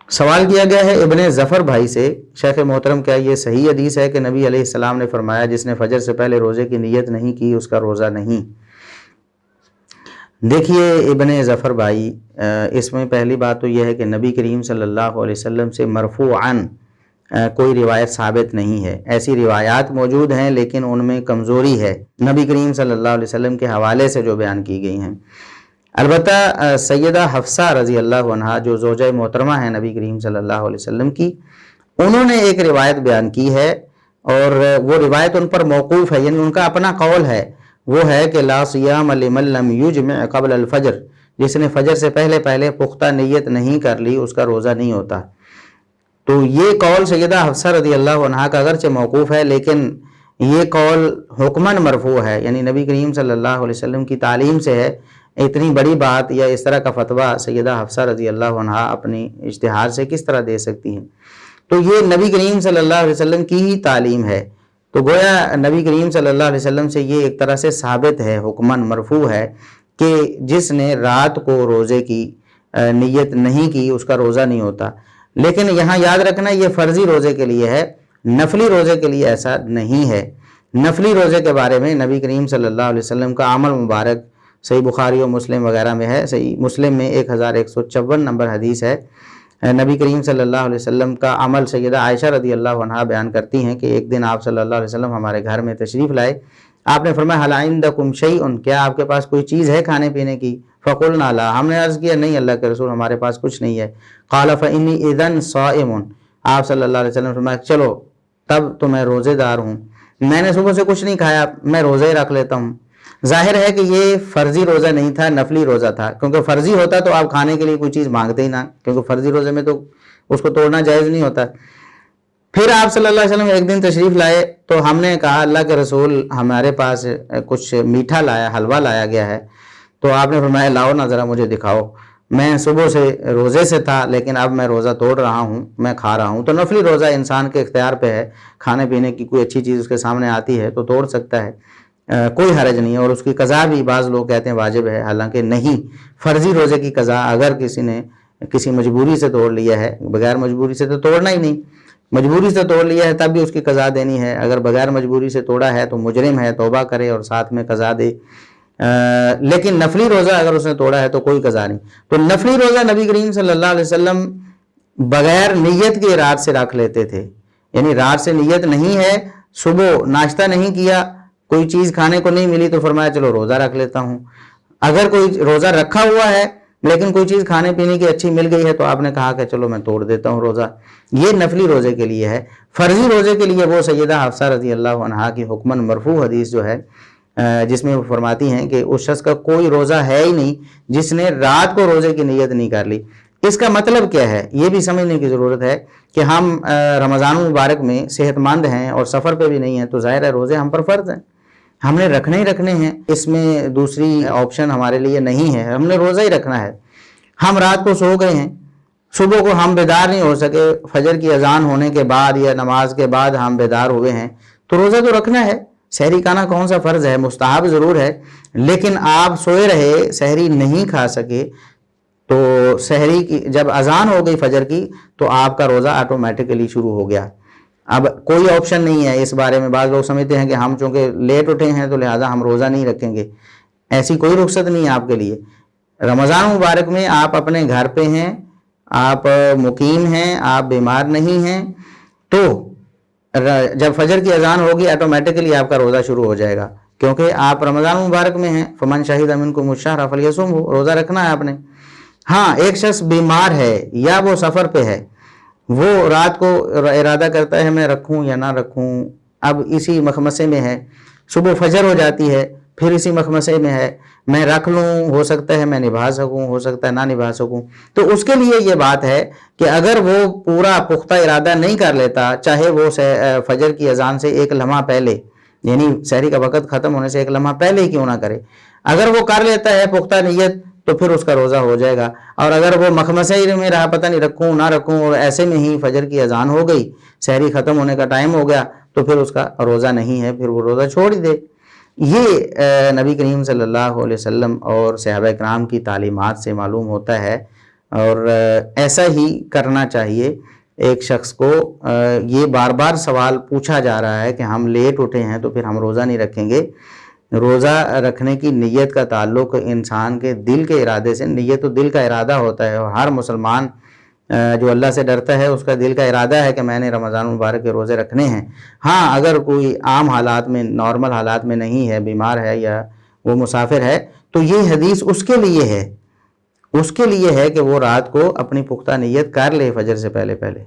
سوال کیا گیا ہے ابن ظفر بھائی سے، شیخ محترم کیا یہ صحیح حدیث ہے کہ نبی علیہ السلام نے فرمایا جس نے فجر سے پہلے روزے کی نیت نہیں کی اس کا روزہ نہیں؟ دیکھیے ابن ظفر بھائی، اس میں پہلی بات تو یہ ہے کہ نبی کریم صلی اللہ علیہ وسلم سے مرفوعاً کوئی روایت ثابت نہیں ہے۔ ایسی روایات موجود ہیں لیکن ان میں کمزوری ہے نبی کریم صلی اللہ علیہ وسلم کے حوالے سے جو بیان کی گئی ہیں۔ البتہ سیدہ حفصہ رضی اللہ عنہا جو زوجہ محترمہ ہیں نبی کریم صلی اللہ علیہ وسلم کی، انہوں نے ایک روایت بیان کی ہے اور وہ روایت ان پر موقوف ہے، یعنی ان کا اپنا قول ہے، وہ ہے کہ لا صیام لمن لم یجمع قبل الفجر، جس نے فجر سے پہلے پختہ نیت نہیں کر لی اس کا روزہ نہیں ہوتا۔ تو یہ قول سیدہ حفصہ رضی اللہ عنہا کا اگرچہ موقوف ہے لیکن یہ قول حکماً مرفوع ہے، یعنی نبی کریم صلی اللہ علیہ وسلم کی تعلیم سے ہے۔ اتنی بڑی بات یا اس طرح کا فتویٰ سیدہ حفصہ رضی اللہ عنہا اپنی اجتہاد سے کس طرح دے سکتی ہیں؟ تو یہ نبی کریم صلی اللہ علیہ وسلم کی ہی تعلیم ہے، تو گویا نبی کریم صلی اللہ علیہ وسلم سے یہ ایک طرح سے ثابت ہے، حکماً مرفوع ہے کہ جس نے رات کو روزے کی نیت نہیں کی اس کا روزہ نہیں ہوتا۔ لیکن یہاں یاد رکھنا یہ فرضی روزے کے لیے ہے، نفلی روزے کے لیے ایسا نہیں ہے۔ نفلی روزے کے بارے میں نبی کریم صلی اللہ علیہ وسلم کا عمل مبارک صحیح بخاری و مسلم وغیرہ میں ہے۔ صحیح مسلم میں 1154 نمبر حدیث ہے، نبی کریم صلی اللہ علیہ وسلم کا عمل سیدہ عائشہ رضی اللہ عنہا بیان کرتی ہیں کہ ایک دن آپ صلی اللہ علیہ وسلم ہمارے گھر میں تشریف لائے، آپ نے فرمایا هل عندکم شیء، کیا آپ کے پاس کوئی چیز ہے کھانے پینے کی؟ فقلنا لا، ہم نے عرض کیا نہیں اللہ کے رسول ہمارے پاس کچھ نہیں ہے۔ قال فانی اذا صائم، آپ صلی اللہ علیہ وسلم نے فرمایا چلو تب تو میں روزے دار ہوں، میں نے صبح سے کچھ نہیں کھایا، میں روزے رکھ لیتا ہوں۔ ظاہر ہے کہ یہ فرضی روزہ نہیں تھا، نفلی روزہ تھا، کیونکہ فرضی ہوتا تو آپ کھانے کے لیے کوئی چیز مانگتے ہی نہ، کیونکہ فرضی روزے میں تو اس کو توڑنا جائز نہیں ہوتا۔ پھر آپ صلی اللہ علیہ وسلم ایک دن تشریف لائے تو ہم نے کہا اللہ کے رسول ہمارے پاس کچھ میٹھا لایا، حلوہ لایا گیا ہے، تو آپ نے فرمایا لاؤ نا ذرا مجھے دکھاؤ، میں صبح سے روزے سے تھا لیکن اب میں روزہ توڑ رہا ہوں، میں کھا رہا ہوں۔ تو نفلی روزہ انسان کے اختیار پہ ہے، کھانے پینے کی کوئی اچھی چیز اس کے سامنے آتی ہے تو توڑ سکتا ہے، کوئی حرج نہیں ہے، اور اس کی قضا بھی بعض لوگ کہتے ہیں واجب ہے، حالانکہ نہیں۔ فرضی روزے کی قضا اگر کسی نے کسی مجبوری سے توڑ لیا ہے، بغیر مجبوری سے تو توڑنا ہی نہیں، مجبوری سے توڑ لیا ہے تب بھی اس کی قضا دینی ہے، اگر بغیر مجبوری سے توڑا ہے تو مجرم ہے، توبہ کرے اور ساتھ میں قضا دے۔ لیکن نفلی روزہ اگر اس نے توڑا ہے تو کوئی قضا نہیں۔ تو نفلی روزہ نبی کریم صلی اللہ علیہ وسلم بغیر نیت کے رات سے رکھ لیتے تھے، یعنی رات سے نیت نہیں ہے، صبح ناشتہ نہیں کیا، کوئی چیز کھانے کو نہیں ملی تو فرمایا چلو روزہ رکھ لیتا ہوں۔ اگر کوئی روزہ رکھا ہوا ہے لیکن کوئی چیز کھانے پینے کی اچھی مل گئی ہے تو آپ نے کہا کہ چلو میں توڑ دیتا ہوں روزہ۔ یہ نفلی روزے کے لیے ہے۔ فرضی روزے کے لیے وہ سیدہ حفصہ رضی اللہ عنہا کی حکماً مرفوع حدیث جو ہے جس میں وہ فرماتی ہیں کہ اس شخص کا کوئی روزہ ہے ہی نہیں جس نے رات کو روزے کی نیت نہیں کر لی۔ اس کا مطلب کیا ہے یہ بھی سمجھنے کی ضرورت ہے کہ ہم رمضان مبارک میں صحت مند ہیں اور سفر پہ بھی نہیں ہیں تو ظاہر ہے روزے ہم پر فرض ہیں، ہم نے رکھنے ہی رکھنے ہیں، اس میں دوسری آپشن ہمارے لیے نہیں ہے، ہم نے روزہ ہی رکھنا ہے۔ ہم رات کو سو گئے ہیں، صبح کو ہم بیدار نہیں ہو سکے، فجر کی اذان ہونے کے بعد یا نماز کے بعد ہم بیدار ہوئے ہیں تو روزہ تو رکھنا ہے۔ سحری کھانا کون سا فرض ہے، مستحب ضرور ہے، لیکن آپ سوئے رہے، سحری نہیں کھا سکے تو سحری کی جب اذان ہو گئی فجر کی تو آپ کا روزہ آٹومیٹکلی شروع ہو گیا۔ اب کوئی آپشن نہیں ہے اس بارے میں۔ بعض لوگ سمجھتے ہیں کہ ہم چونکہ لیٹ اٹھے ہیں تو لہٰذا ہم روزہ نہیں رکھیں گے، ایسی کوئی رخصت نہیں ہے آپ کے لیے۔ رمضان مبارک میں آپ اپنے گھر پہ ہیں، آپ مقیم ہیں، آپ بیمار نہیں ہیں، تو جب فجر کی اذان ہوگی آٹومیٹکلی آپ کا روزہ شروع ہو جائے گا، کیونکہ آپ رمضان مبارک میں ہیں۔ فمن شہد منکم الشہر فلیصمہ، روزہ رکھنا ہے آپ نے۔ ہاں ایک شخص بیمار ہے یا وہ سفر پہ ہے، وہ رات کو ارادہ کرتا ہے میں رکھوں یا نہ رکھوں، اب اسی مخمصے میں ہے، صبح فجر ہو جاتی ہے پھر اسی مخمصے میں ہے، میں رکھ لوں، ہو سکتا ہے میں نبھا سکوں، ہو سکتا ہے نہ نبھا سکوں، تو اس کے لیے یہ بات ہے کہ اگر وہ پورا پختہ ارادہ نہیں کر لیتا، چاہے وہ فجر کی اذان سے ایک لمحہ پہلے، یعنی سحری کا وقت ختم ہونے سے ایک لمحہ پہلے ہی کیوں نہ کرے، اگر وہ کر لیتا ہے پختہ نیت تو پھر اس کا روزہ ہو جائے گا۔ اور اگر وہ مخمصے میں رہا پتہ نہیں رکھوں نہ رکھوں اور ایسے میں ہی فجر کی اذان ہو گئی، سحری ختم ہونے کا ٹائم ہو گیا، تو پھر اس کا روزہ نہیں ہے، پھر وہ روزہ چھوڑ ہی دے۔ یہ نبی کریم صلی اللہ علیہ وسلم اور صحابہ کرام کی تعلیمات سے معلوم ہوتا ہے اور ایسا ہی کرنا چاہیے ایک شخص کو۔ یہ بار بار سوال پوچھا جا رہا ہے کہ ہم لیٹ اٹھے ہیں تو پھر ہم روزہ نہیں رکھیں گے۔ روزہ رکھنے کی نیت کا تعلق انسان کے دل کے ارادے سے، نیت تو دل کا ارادہ ہوتا ہے، اور ہر مسلمان جو اللہ سے ڈرتا ہے اس کا دل کا ارادہ ہے کہ میں نے رمضان المبارک کے روزے رکھنے ہیں۔ ہاں اگر کوئی عام حالات میں، نارمل حالات میں نہیں ہے، بیمار ہے یا وہ مسافر ہے، تو یہ حدیث اس کے لیے ہے، اس کے لیے ہے کہ وہ رات کو اپنی پختہ نیت کر لے فجر سے پہلے پہلے۔